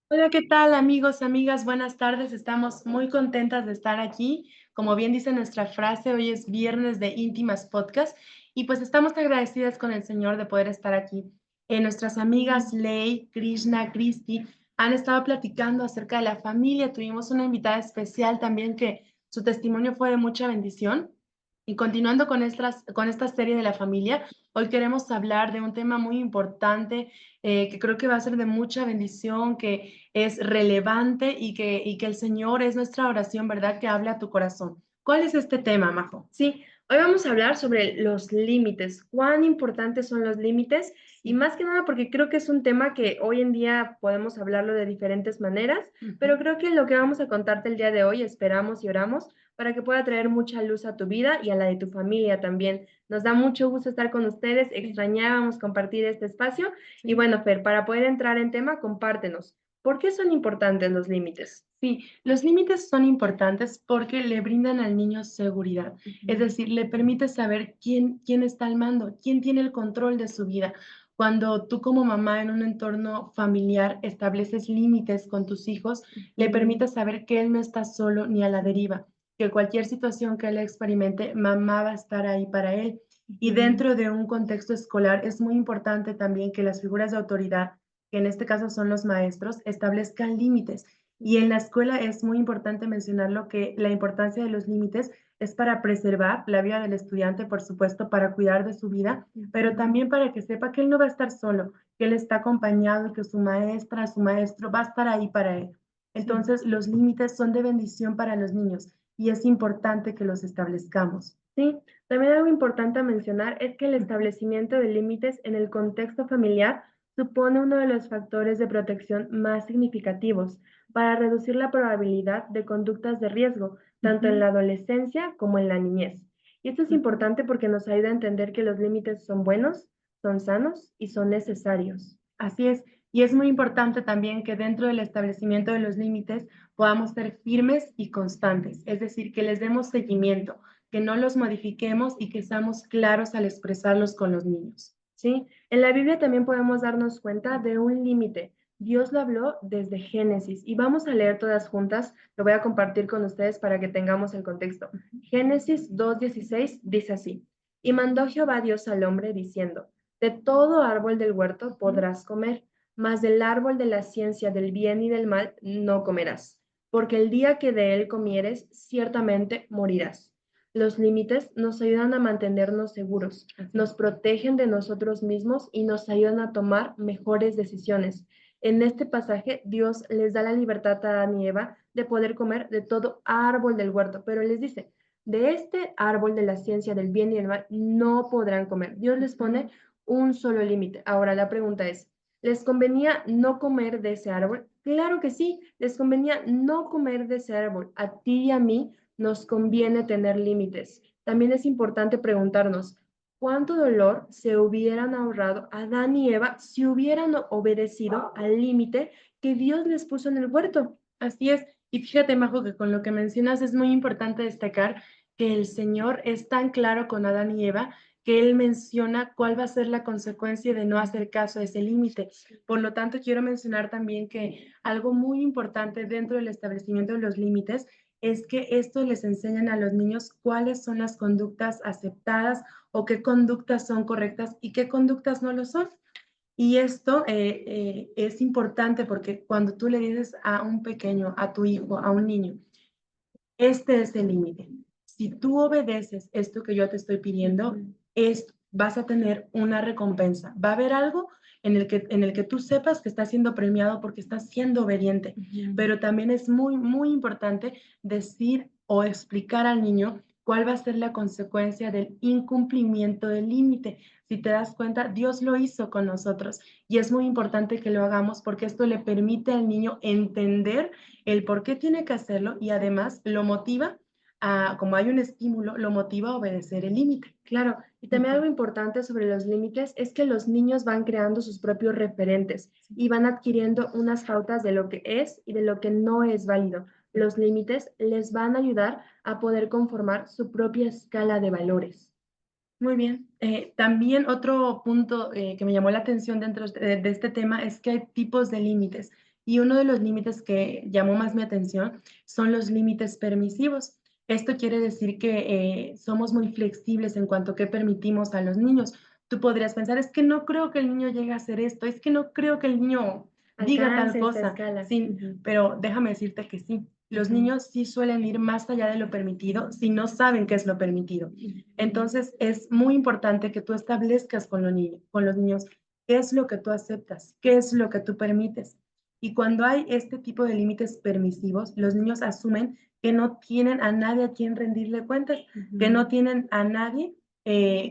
Hola, ¿qué tal amigos, amigas? Buenas tardes. Estamos muy contentas de estar aquí. Como bien dice nuestra frase, hoy es viernes de Íntimas Podcast y pues estamos agradecidas con el Señor de poder estar aquí. Nuestras amigas Ley, Krishna, Christy han estado platicando acerca de la familia. Tuvimos una invitada especial también que su testimonio fue de mucha bendición. Y continuando con esta serie de la familia, hoy queremos hablar de un tema muy importante que creo que va a ser de mucha bendición, que es relevante y que el Señor es nuestra oración, ¿verdad? Que hable a tu corazón. ¿Cuál es este tema, Majo? Sí, hoy vamos a hablar sobre los límites, cuán importantes son los límites y Sí. más que nada porque creo que es un tema que hoy en día podemos hablarlo de diferentes maneras, pero Ujú. creo que lo que vamos a contarte el día de hoy esperamos y oramos para que pueda traer mucha luz a tu vida y a la de tu familia también. Nos da mucho gusto estar con ustedes, Sí, extrañábamos compartir este espacio y sí. bueno, Fer, para poder entrar en tema, compártenos. ¿Por qué son importantes los límites? Sí, los límites son importantes porque le brindan al niño seguridad, es Ujú, decir, le permite saber quién está al mando, quién tiene el control de su vida. Cuando tú como mamá en un entorno familiar estableces límites con tus hijos, le ujú, permites saber que él no está solo ni a la deriva, que cualquier situación que él experimente, mamá va a estar ahí para él. Y ujú, dentro de un contexto escolar es muy importante también que las figuras de autoridad, que en este caso son los maestros, establezcan límites y en la escuela es muy importante mencionarlo que la importancia de los límites es para preservar la vida del estudiante, por supuesto, para cuidar de su vida, pero ujú. también para que sepa que él no va a estar solo, que él está acompañado y que su maestra, su maestro va a estar ahí para él. Sí. Entonces, los límites son de bendición para los niños y es importante que los establezcamos. Sí, también algo importante a mencionar es que el Ujú. establecimiento de límites en el contexto familiar supone uno de los factores de protección más significativos para reducir la probabilidad de conductas de riesgo, tanto en Ujú. la adolescencia como en la niñez. Y esto es Ujú. importante porque nos ayuda a entender que los límites son buenos, son sanos y son necesarios. Así es. Y es muy importante también que dentro del establecimiento de los límites podamos ser firmes y constantes, es decir, que les demos seguimiento, que no los modifiquemos y que seamos claros al expresarlos con los niños. ¿Sí? En la Biblia también podemos darnos cuenta de un límite. Dios lo habló desde Génesis y vamos a leer todas juntas. Lo voy a compartir con ustedes para que tengamos el contexto. Génesis 2:16 dice así: Y mandó Jehová Dios al hombre diciendo: De todo árbol del huerto Ujú. podrás comer, mas del árbol de la ciencia del bien y del mal no comerás, porque el día que de él comieres, ciertamente morirás. Los límites nos ayudan a mantenernos seguros, Así nos es. protegen de nosotros mismos y nos ayudan a tomar mejores decisiones. En este pasaje, Dios les da la libertad a Adán y Eva de poder comer de todo árbol del huerto, pero les dice, de este árbol de la ciencia del bien y del mal no podrán comer. Dios les Ujú. pone un solo límite. Ahora la pregunta es, ¿les convenía no comer de ese árbol? Claro que sí, les convenía no comer de ese árbol. A ti y a mí nos conviene tener límites. También es importante preguntarnos, ¿cuánto dolor se hubieran ahorrado Adán y Eva si hubieran obedecido al límite que Dios les puso en el huerto? Así es. Y fíjate, Majo, que con lo que mencionas es muy importante destacar que el Señor es tan claro con Adán y Eva que Él menciona cuál va a ser la consecuencia de no hacer caso a ese límite. Por lo tanto, quiero mencionar también que algo muy importante dentro del establecimiento de los límites es que esto les enseñan a los niños cuáles son las conductas aceptadas o qué conductas son correctas y qué conductas no lo son. Y esto es importante porque cuando tú le dices a un pequeño, a tu hijo, a un niño, este es el límite. Si tú obedeces esto que yo te estoy pidiendo, Ujú, vas a tener una recompensa. Va a haber algo en el que tú sepas que estás siendo premiado porque estás siendo obediente. ujú. Pero también es muy, muy importante decir o explicar al niño cuál va a ser la consecuencia del incumplimiento del límite. Si te das cuenta, Dios lo hizo con nosotros y es muy importante que lo hagamos porque esto le permite al niño entender el por qué tiene que hacerlo y además lo motiva a, como hay un estímulo, lo motiva a obedecer el límite. Claro, y también Ujú. algo importante sobre los límites es que los niños van creando sus propios referentes Sí. y van adquiriendo unas pautas de lo que es y de lo que no es válido. Los límites les van a ayudar a poder conformar su propia escala de valores. Muy bien. También otro punto que me llamó la atención dentro de este tema es que hay tipos de límites. Y uno de los límites que llamó más mi atención son los límites permisivos. Esto quiere decir que somos muy flexibles en cuanto a qué permitimos a los niños. Tú podrías pensar, es que no creo que el niño llegue a hacer esto, es que no creo que el niño diga tal Alcance esta cosa, escala. sí, pero déjame decirte que sí. Los niños sí suelen ir más allá de lo permitido si no saben qué es lo permitido. Entonces, es muy importante que tú establezcas con los niños qué es lo que tú aceptas, qué es lo que tú permites. Y cuando hay este tipo de límites permisivos, los niños asumen que no tienen a nadie a quien rendirle cuentas, que no tienen a nadie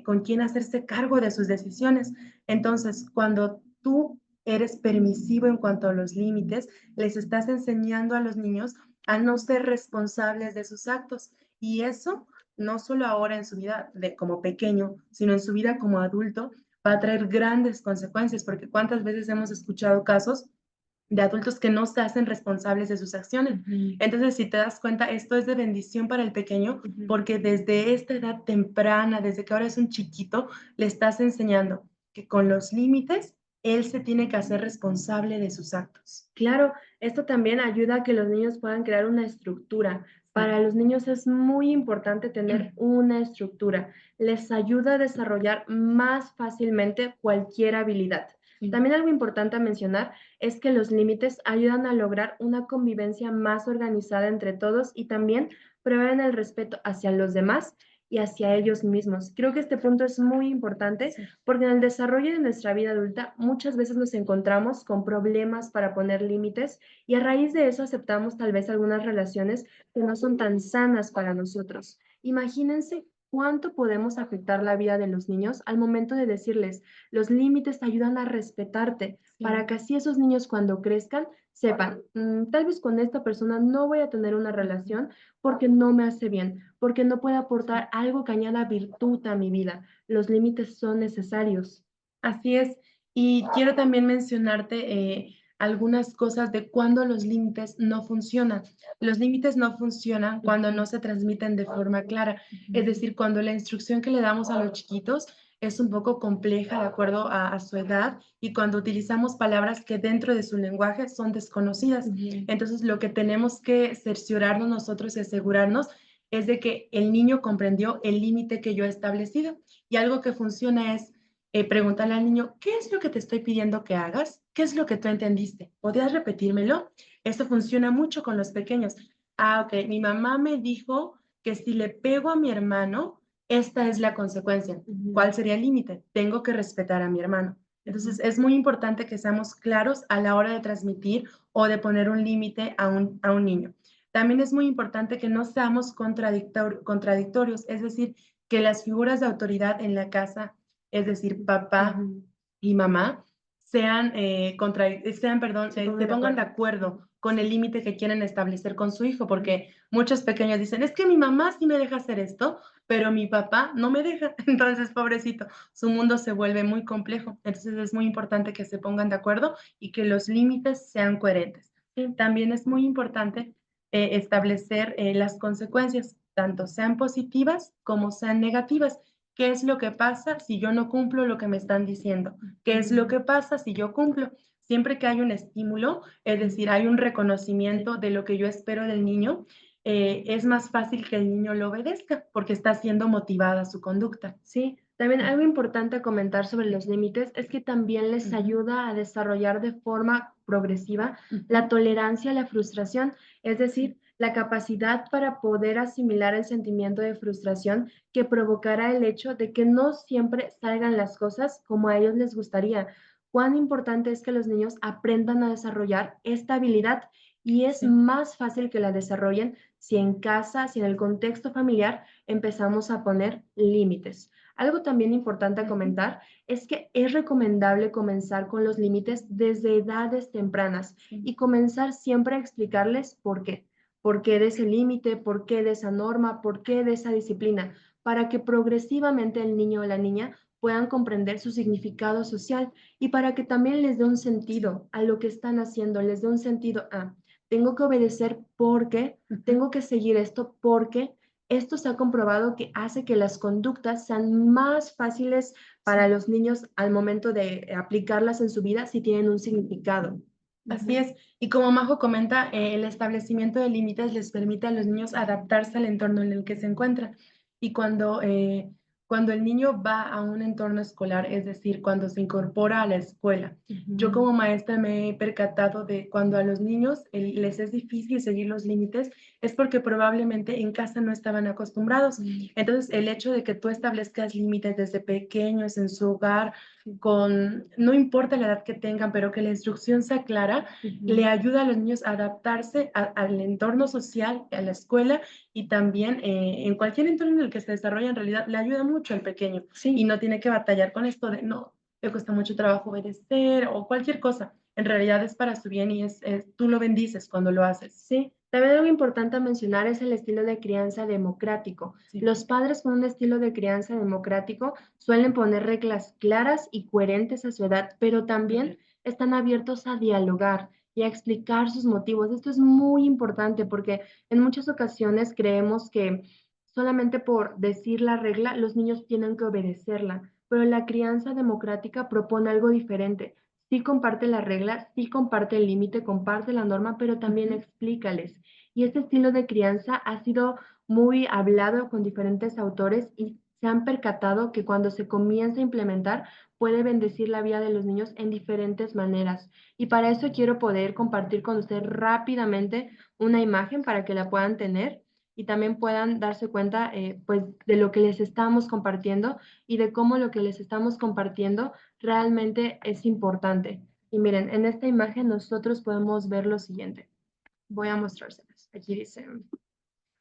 con quien hacerse cargo de sus decisiones. Entonces, cuando tú eres permisivo en cuanto a los límites, les estás enseñando a los niños a no ser responsables de sus actos. Y eso, no solo ahora en su vida como pequeño, sino en su vida como adulto, va a traer grandes consecuencias, porque cuántas veces hemos escuchado casos de adultos que no se hacen responsables de sus acciones. Entonces, si te das cuenta, esto es de bendición para el pequeño, porque desde esta edad temprana, desde que ahora es un chiquito, le estás enseñando que con los límites, él se tiene que hacer responsable de sus actos. Claro, esto también ayuda a que los niños puedan crear una estructura. Para los niños es muy importante tener una estructura. Les ayuda a desarrollar más fácilmente cualquier habilidad. También algo importante a mencionar es que los límites ayudan a lograr una convivencia más organizada entre todos y también proveen el respeto hacia los demás y hacia ellos mismos. Creo que este punto es muy importante porque en el desarrollo de nuestra vida adulta muchas veces nos encontramos con problemas para poner límites y a raíz de eso aceptamos tal vez algunas relaciones que no son tan sanas para nosotros. Imagínense cuánto podemos afectar la vida de los niños al momento de decirles, los límites te ayudan a respetarte, para que así esos niños cuando crezcan sepan, tal vez con esta persona no voy a tener una relación porque no me hace bien, porque no puede aportar algo que añada virtud a mi vida. Los límites son necesarios. Así es. Y quiero también mencionarte algunas cosas de cuándo los límites no funcionan. Los límites no funcionan cuando no se transmiten de forma clara. Es decir, cuando la instrucción que le damos a los chiquitos es un poco compleja de acuerdo a su edad y cuando utilizamos palabras que dentro de su lenguaje son desconocidas. Entonces, lo que tenemos que cerciorarnos nosotros y asegurarnos es de que el niño comprendió el límite que yo he establecido. Y algo que funciona es preguntarle al niño, ¿qué es lo que te estoy pidiendo que hagas? ¿Qué es lo que tú entendiste? ¿Podrías repetírmelo? Esto funciona mucho con los pequeños. Ah, ok, mi mamá me dijo que si le pego a mi hermano, esta es la consecuencia. ¿Cuál sería el límite? Tengo que respetar a mi hermano. Entonces, es muy importante que seamos claros a la hora de transmitir o de poner un límite a un niño. También es muy importante que no seamos contradictorios, es decir, que las figuras de autoridad en la casa, es decir, papá y mamá, se pongan de acuerdo con el límite que quieren establecer con su hijo, porque muchos pequeños dicen, es que mi mamá sí me deja hacer esto, pero mi papá no me deja. Entonces, pobrecito, su mundo se vuelve muy complejo. Entonces, es muy importante que se pongan de acuerdo y que los límites sean coherentes. También es muy importante establecer las consecuencias, tanto sean positivas como sean negativas. ¿Qué es lo que pasa si yo no cumplo lo que me están diciendo? ¿Qué es lo que pasa si yo cumplo? Siempre que hay un estímulo, es decir, hay un reconocimiento de lo que yo espero del niño, es más fácil que el niño lo obedezca porque está siendo motivada su conducta. Sí, también algo importante a comentar sobre los límites es que también les ayuda a desarrollar de forma progresiva la tolerancia a la frustración, es decir, la capacidad para poder asimilar el sentimiento de frustración que provocará el hecho de que no siempre salgan las cosas como a ellos les gustaría. Cuán importante es que los niños aprendan a desarrollar esta habilidad y es más fácil que la desarrollen si en casa, si en el contexto familiar empezamos a poner límites. Algo también importante a comentar es que es recomendable comenzar con los límites desde edades tempranas y comenzar siempre a explicarles por qué. ¿Por qué de ese límite? ¿Por qué de esa norma? ¿Por qué de esa disciplina? Para que progresivamente el niño o la niña puedan comprender su significado social y para que también les dé un sentido a lo que están haciendo, les dé un sentido a, tengo que obedecer porque, tengo que seguir esto porque esto se ha comprobado que hace que las conductas sean más fáciles para los niños al momento de aplicarlas en su vida si tienen un significado. Así Ujú. es. Y como Majo comenta, el establecimiento de límites les permite a los niños adaptarse al entorno en el que se encuentran. Y cuando el niño va a un entorno escolar, es decir, cuando se incorpora a la escuela, yo Ujú. como maestra me he percatado de cuando a los niños les es difícil seguir los límites, es porque probablemente en casa no estaban acostumbrados. Mm, Entonces, el hecho de que tú establezcas límites desde pequeños en su hogar, sí. no importa la edad que tengan, pero que la instrucción sea clara, le Ujú. ayuda a los niños a adaptarse al entorno social, a la escuela y también en cualquier entorno en el que se desarrolla, en realidad le ayuda mucho al pequeño y Sí. no tiene que batallar con esto de no, le cuesta mucho trabajo obedecer o cualquier cosa. En realidad es para su bien y tú lo bendices cuando lo haces. Sí, también algo importante a mencionar es el estilo de crianza democrático. Sí. Los padres con un estilo de crianza democrático suelen poner reglas claras y coherentes a su edad, pero también están abiertos a dialogar y a explicar sus motivos. Esto es muy importante porque en muchas ocasiones creemos que solamente por decir la regla los niños tienen que obedecerla, pero la crianza democrática propone algo diferente. Sí comparte la regla, sí comparte el límite, comparte la norma, pero también Ujú. explícales. Y este estilo de crianza ha sido muy hablado con diferentes autores y se han percatado que cuando se comienza a implementar puede bendecir la vida de los niños en diferentes maneras. Y para eso quiero poder compartir con ustedes rápidamente una imagen para que la puedan tener y también puedan darse cuenta pues de lo que les estamos compartiendo y de cómo lo que les estamos compartiendo realmente es importante. Y miren, en esta imagen nosotros podemos ver lo siguiente. Voy a mostrárselas. Aquí dice,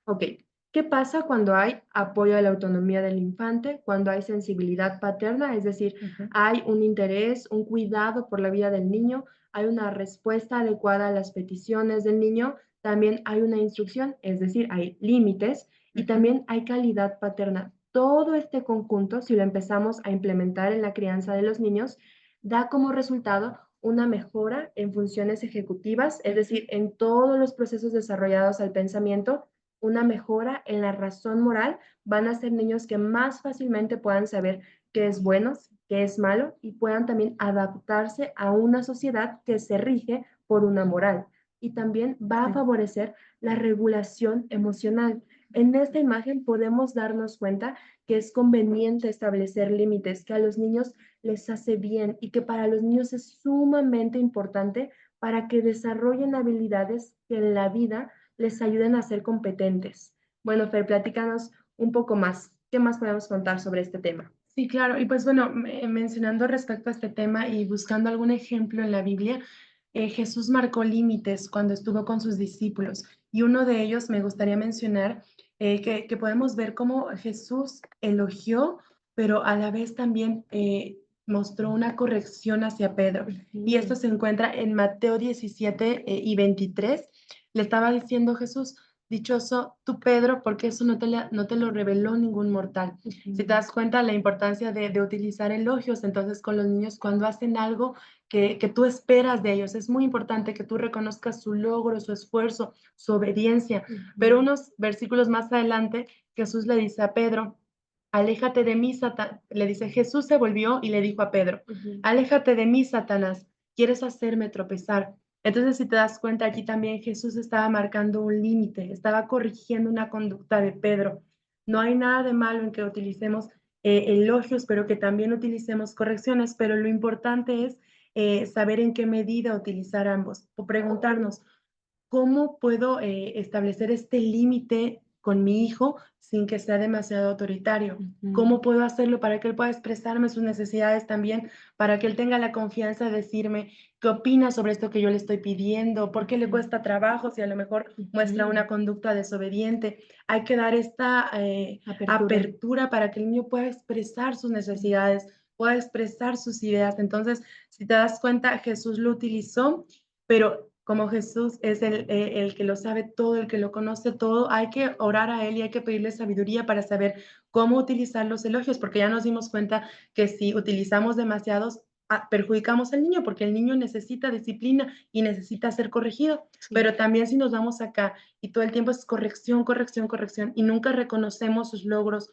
ok, ¿qué pasa cuando hay apoyo a la autonomía del infante? Cuando hay sensibilidad paterna, es decir, Ujú. hay un interés, un cuidado por la vida del niño, hay una respuesta adecuada a las peticiones del niño, también hay una instrucción, es decir, hay límites y Ujú. también hay calidad paterna. Todo este conjunto, si lo empezamos a implementar en la crianza de los niños, da como resultado una mejora en funciones ejecutivas, es Ujú. decir, en todos los procesos desarrollados al pensamiento, una mejora en la razón moral, van a ser niños que más fácilmente puedan saber qué es bueno, qué es malo y puedan también adaptarse a una sociedad que se rige por una moral. Y también va a Sí. favorecer la regulación emocional. En esta imagen podemos darnos cuenta que es conveniente establecer límites, que a los niños les hace bien y que para los niños es sumamente importante para que desarrollen habilidades que en la vida les ayuden a ser competentes. Bueno, Fer, platícanos un poco más. ¿Qué más podemos contar sobre este tema? Sí, claro. Y pues bueno, mencionando respecto a este tema y buscando algún ejemplo en la Biblia, Jesús marcó límites cuando estuvo con sus discípulos. Y uno de ellos me gustaría mencionar que podemos ver cómo Jesús elogió, pero a la vez también mostró una corrección hacia Pedro. Y esto Ujú. se encuentra en Mateo 17 y 23. Le estaba diciendo Jesús, dichoso tú, Pedro, porque eso no te lo reveló ningún mortal. Si te Ujú. das cuenta la importancia de utilizar elogios, entonces con los niños cuando hacen algo que tú esperas de ellos, es muy importante que tú reconozcas su logro, su esfuerzo, su obediencia. Pero Ujú. unos versículos más adelante, Jesús le dice a Pedro, aléjate de mí, Satanás. Le dice, Jesús se volvió y le dijo a Pedro, Ujú. aléjate de mí, Satanás, quieres hacerme tropezar. Entonces, si te das cuenta, aquí también Jesús estaba marcando un límite, estaba corrigiendo una conducta de Pedro. No hay nada de malo en que utilicemos elogios, pero que también utilicemos correcciones, pero lo importante es saber en qué medida utilizar ambos o preguntarnos, ¿cómo puedo establecer este límite con mi hijo sin que sea demasiado autoritario? Ujú. ¿Cómo puedo hacerlo para que él pueda expresarme sus necesidades también, para que él tenga la confianza de decirme qué opina sobre esto que yo le estoy pidiendo, por qué le Ujú. cuesta trabajo si a lo mejor muestra Ujú. una conducta desobediente? Hay que dar esta Apertura. apertura para que el niño pueda expresar sus necesidades, pueda expresar sus ideas. Entonces, si te das cuenta, Jesús lo utilizó, pero como Jesús es el que lo sabe todo, el que lo conoce todo, hay que orar a Él y hay que pedirle sabiduría para saber cómo utilizar los elogios, porque ya nos dimos cuenta que si utilizamos demasiados, perjudicamos al niño, porque el niño necesita disciplina y necesita ser corregido. Sí. Pero también si nos vamos acá y todo el tiempo es corrección, corrección, corrección y nunca reconocemos sus logros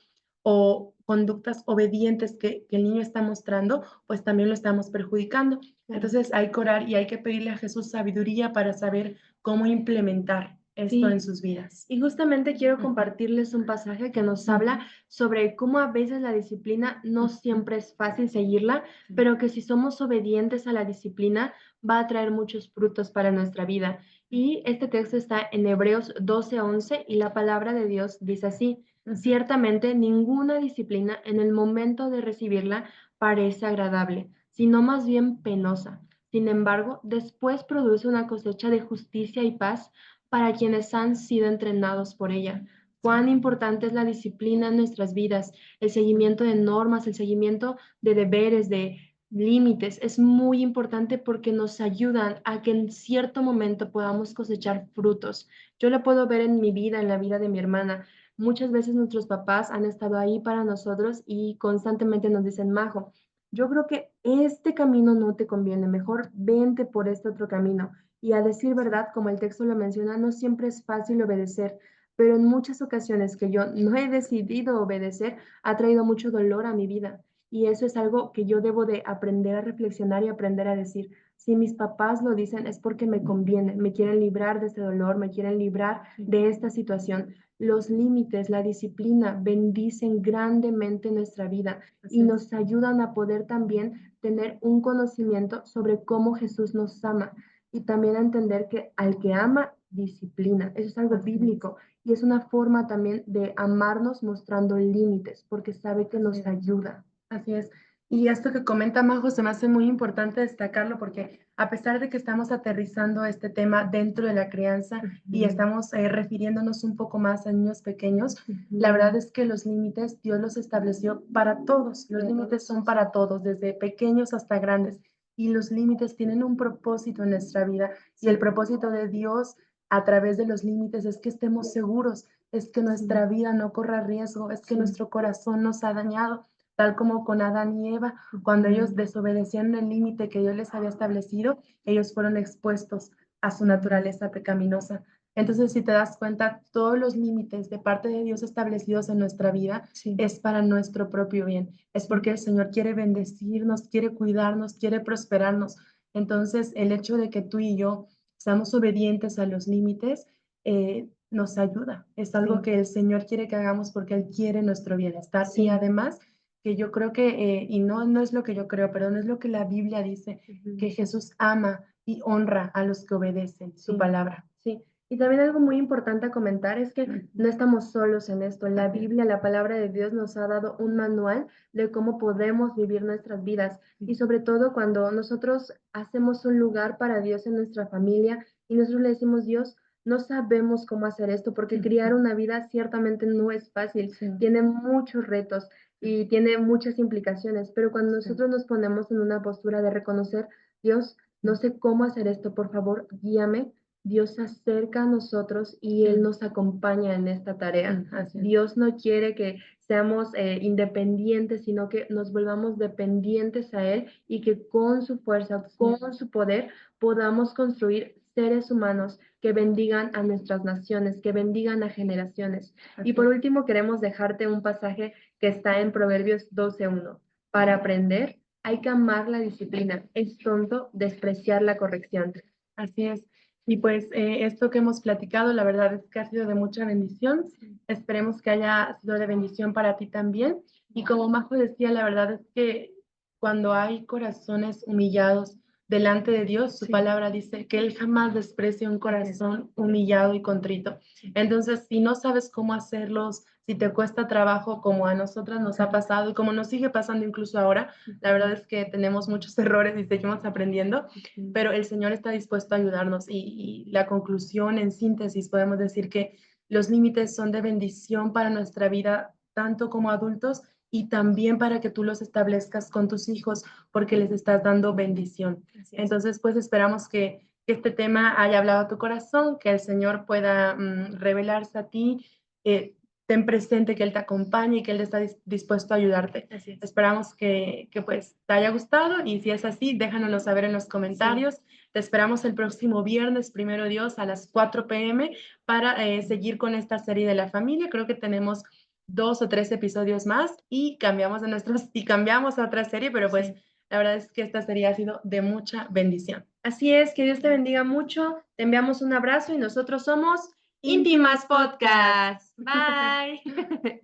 o conductas obedientes que el niño está mostrando, pues también lo estamos perjudicando. Entonces hay que orar y hay que pedirle a Jesús sabiduría para saber cómo implementar esto en Sí. sus vidas. Y justamente quiero Ujú, compartirles un pasaje que nos ujú, habla sobre cómo a veces la disciplina no siempre es fácil seguirla, pero que si somos obedientes a la disciplina va a traer muchos frutos para nuestra vida. Y este texto está en Hebreos 12:11 y la palabra de Dios dice así: ujú. ciertamente ninguna disciplina en el momento de recibirla parece agradable, sino más bien penosa. Sin embargo, después produce una cosecha de justicia y paz para quienes han sido entrenados por ella. Cuán importante es la disciplina en nuestras vidas, el seguimiento de normas, el seguimiento de deberes, de límites. Es muy importante porque nos ayudan a que en cierto momento podamos cosechar frutos. Yo lo puedo ver en mi vida, en la vida de mi hermana. Muchas veces nuestros papás han estado ahí para nosotros y constantemente nos dicen: Majo, yo creo que este camino no te conviene, mejor vente por este otro camino. Y a decir verdad, como el texto lo menciona, no siempre es fácil obedecer, pero en muchas ocasiones que yo no he decidido obedecer, ha traído mucho dolor a mi vida. Y eso es algo que yo debo de aprender a reflexionar y aprender a decir: si mis papás lo dicen es porque me conviene, me quieren librar de ese dolor, me quieren librar de esta situación. Los límites, la disciplina bendicen grandemente nuestra vida y nos ayudan a poder también tener un conocimiento sobre cómo Jesús nos ama y también a entender que al que ama, disciplina. Eso es algo bíblico y es una forma también de amarnos mostrando límites, porque sabe que nos ayuda. Así es. Y esto que comenta Majo se me hace muy importante destacarlo porque a pesar de que estamos aterrizando este tema dentro de la crianza y estamos refiriéndonos un poco más a niños pequeños, la verdad es que los límites Dios los estableció para todos. Los límites son para todos, desde pequeños hasta grandes. Y los límites tienen un propósito en nuestra vida. Y el propósito de Dios a través de los límites es que estemos seguros, es que nuestra vida no corra riesgo, es que nuestro corazón no se ha dañado tal como con Adán y Eva, cuando ellos desobedecieron el límite que Dios les había establecido, ellos fueron expuestos a su naturaleza pecaminosa. Entonces, si te das cuenta, todos los límites de parte de Dios establecidos en nuestra vida es para nuestro propio bien. Es porque el Señor quiere bendecirnos, quiere cuidarnos, quiere prosperarnos. Entonces, el hecho de que tú y yo seamos obedientes a los límites nos ayuda. Es algo que el Señor quiere que hagamos porque Él quiere nuestro bienestar. Y además, que yo creo que, y no es lo que yo creo, pero no es lo que la Biblia dice, que Jesús ama y honra a los que obedecen su palabra. Sí, y también algo muy importante a comentar es que no estamos solos en esto. La Biblia, la palabra de Dios nos ha dado un manual de cómo podemos vivir nuestras vidas y sobre todo cuando nosotros hacemos un lugar para Dios en nuestra familia y nosotros le decimos: Dios, no sabemos cómo hacer esto porque criar una vida ciertamente no es fácil, tiene muchos retos y tiene muchas implicaciones, pero cuando nosotros nos ponemos en una postura de reconocer: Dios, no sé cómo hacer esto, por favor, guíame. Dios se acerca a nosotros y Él nos acompaña en esta tarea. Dios no quiere que seamos independientes, sino que nos volvamos dependientes a Él y que con su fuerza, con su poder, podamos construir seres humanos que bendigan a nuestras naciones, que bendigan a generaciones. Y por último, queremos dejarte un pasaje que está en Proverbios 12:1. Para aprender hay que amar la disciplina. Es tonto despreciar la corrección. Así es. Y pues esto que hemos platicado, la verdad es que ha sido de mucha bendición. Esperemos que haya sido de bendición para ti también. Y como Majo decía, la verdad es que cuando hay corazones humillados delante de Dios, su palabra dice que Él jamás desprecia un corazón humillado y contrito. Entonces, si no sabes cómo hacerlos, si te cuesta trabajo como a nosotras nos ha pasado y como nos sigue pasando incluso ahora, la verdad es que tenemos muchos errores y seguimos aprendiendo, pero el Señor está dispuesto a ayudarnos y la conclusión en síntesis podemos decir que los límites son de bendición para nuestra vida, tanto como adultos y también para que tú los establezcas con tus hijos porque les estás dando bendición. Entonces, pues esperamos que este tema haya hablado a tu corazón, que el Señor pueda revelarse a ti. Ten presente que Él te acompaña y que Él está dispuesto a ayudarte. Esperamos que pues te haya gustado y si es así, déjanoslo saber en los comentarios. Te esperamos el próximo viernes, primero Dios, a las 4 p.m. para seguir con esta serie de la familia. Creo que tenemos 2 o 3 episodios más y cambiamos y cambiamos a otra serie, pero pues Sí. la verdad es que esta serie ha sido de mucha bendición. Así es, que Dios te bendiga mucho. Te enviamos un abrazo y nosotros somos Íntimas Íntimas Podcast. Bye.